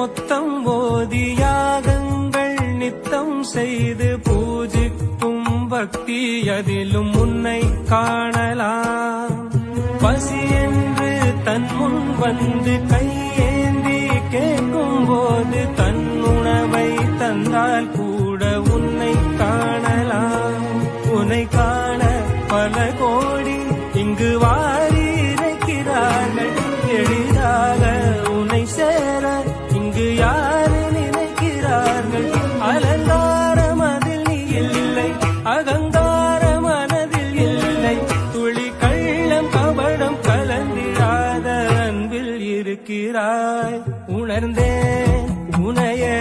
மொத்தம் ஓதி யாகங்கள் நித்தம் செய்து பூஜிக்கும் பக்தி அதிலும் உன்னை காணலாம். பசி என்று தன் முன் வந்து கையேந்தி கேட்கும் போது தன் உணவை தந்தால் கூட உன்னை காணலாம். உன்னை காண பல கோடி இங்கு வாரி இறைக்கிறார்கள். எளிதாக உன்னை சேர இங்கு யாரு நினைக்கிறார்கள். அலங்காரம் அதில் நீ இல்லை, அகங்கார மனதில் இல்லை. துளி கள்ளம் கபடம் கலந்திராத அன்பில் இருக்கிறாய். உணர்ந்தேன் உனையே